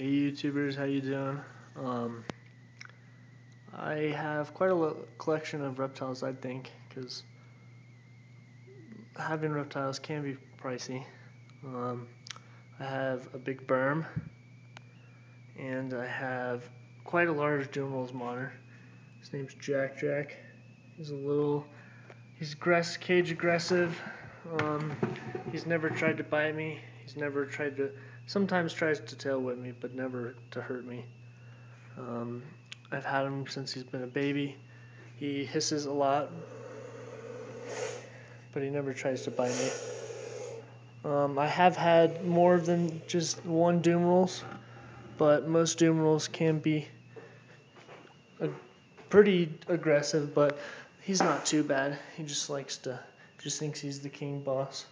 Hey YouTubers, how you doing? Um, I have quite a collection of reptiles, I think, because having reptiles can be pricey. Um, I have a big berm, and I have quite a large Dumeril monitor. His name's Jack. He's cage aggressive. Um, he's never tried to bite me. Sometimes tries to tail whip me, but never to hurt me. Um, I've had him since he's been a baby. He hisses a lot, but he never tries to bite me. I have had more than just one Dumerils, but most Dumerils can be pretty aggressive, but he's not too bad. He just thinks he's the king boss.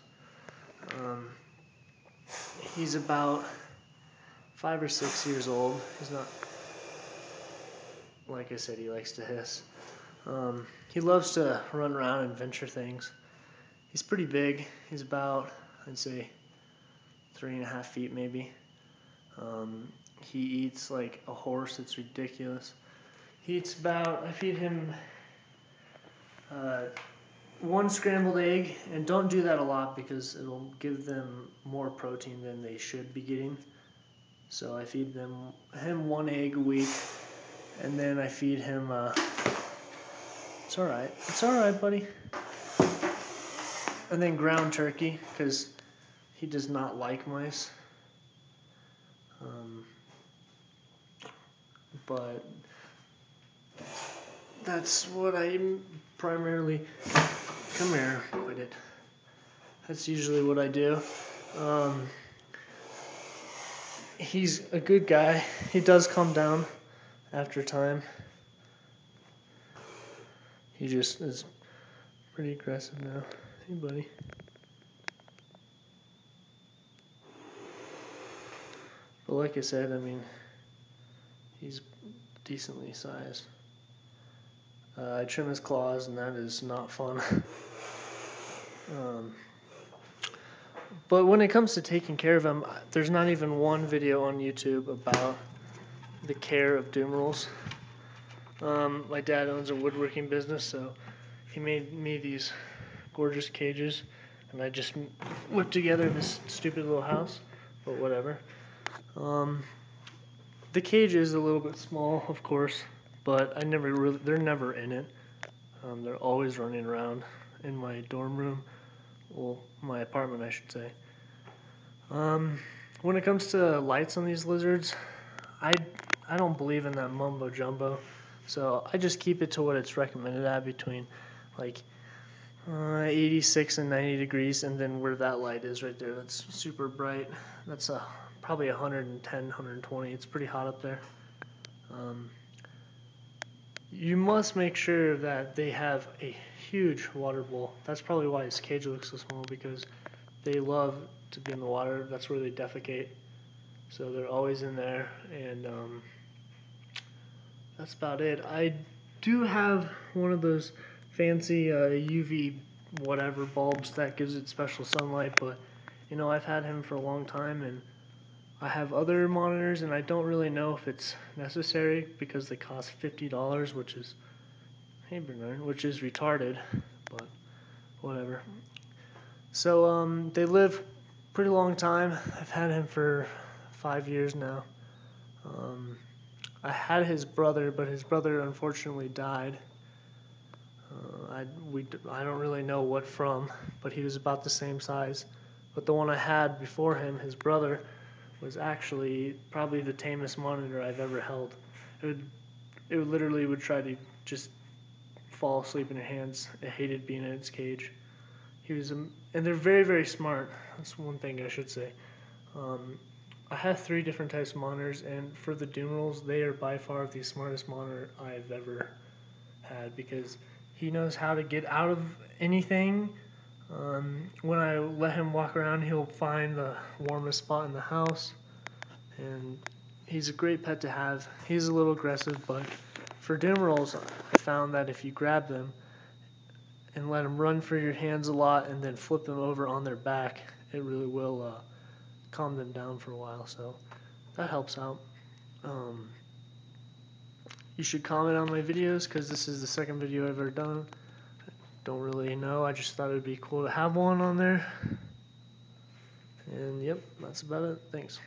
He's about 5 or 6 years old. He's not, like I said, he likes to hiss. He loves to run around and venture things. He's pretty big. He's about, I'd say, 3.5 feet maybe. He eats like a horse. It's ridiculous. I feed him uh, one scrambled egg, and don't do that a lot because it'll give them more protein than they should be getting. So I feed him one egg a week, and then I feed him. It's all right, buddy. And then ground turkey because he does not like mice. But that's what I primarily. Come here, quit it. That's usually what I do. He's a good guy. He does calm down after time. He just is pretty aggressive now. Hey, buddy. But like I said, I mean, he's decently sized. I trim his claws, and that is not fun. But when it comes to taking care of him, there's not even one video on YouTube about the care of Dumerils. My dad owns a woodworking business, so he made me these gorgeous cages, and I just whipped together this stupid little house, but whatever. The cage is a little bit small, of course, but they're never in it. They're always running around in my dorm room, well, my apartment, I should say. When it comes to lights on these lizards, I don't believe in that mumbo jumbo, so I just keep it to what it's recommended at, between like 86 and 90 degrees, and then where that light is right there, that's super bright. That's probably 110, 120. It's pretty hot up there. You must make sure that they have a huge water bowl. That's probably why his cage looks so small, because they love to be in the water. That's where they defecate. So they're always in there, and that's about it. I do have one of those fancy UV whatever bulbs that gives it special sunlight, but I've had him for a long time, and I have other monitors, and I don't really know if it's necessary because they cost $50, which is, hey Bernard, which is retarded, but whatever. So they live pretty long time. I've had him for 5 years now. I had his brother, but his brother unfortunately died. I don't really know what from, but he was about the same size. But the one I had before him, his brother, was actually probably the tamest monitor I've ever held. It literally would try to just fall asleep in your hands. It hated being in its cage. And they're very, very smart. That's one thing I should say. I have 3 different types of monitors, and for the Dumerils, they are by far the smartest monitor I've ever had, because he knows how to get out of anything. When I let him walk around, he'll find the warmest spot in the house, and he's a great pet to have. He's a little aggressive, but for Dumerils, I found that if you grab them and let them run for your hands a lot and then flip them over on their back, it really will calm them down for a while. So that helps out. You should comment on my videos because this is the second video I've ever done. Don't really know. I just thought it would be cool to have one on there. And yep, that's about it. Thanks.